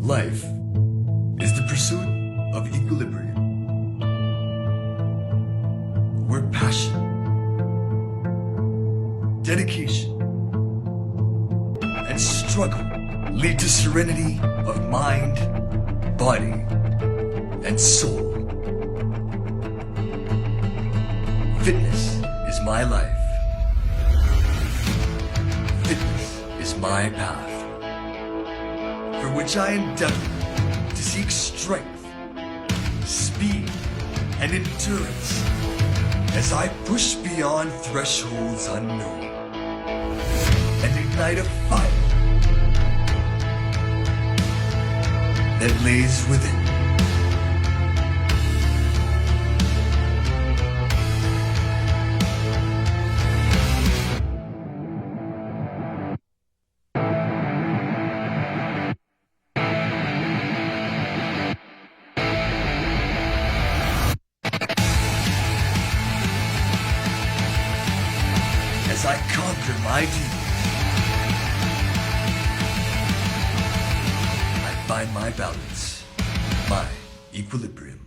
Life is the pursuit of equilibrium, where passion, dedication, and struggle lead to serenity of mind, body, and soul. Fitness is my life. Fitness is my path, for which I endeavor to seek strength, speed, and endurance as I push beyond thresholds unknown and ignite a fire that lays within. As I conquer my demons, I find my balance, my equilibrium.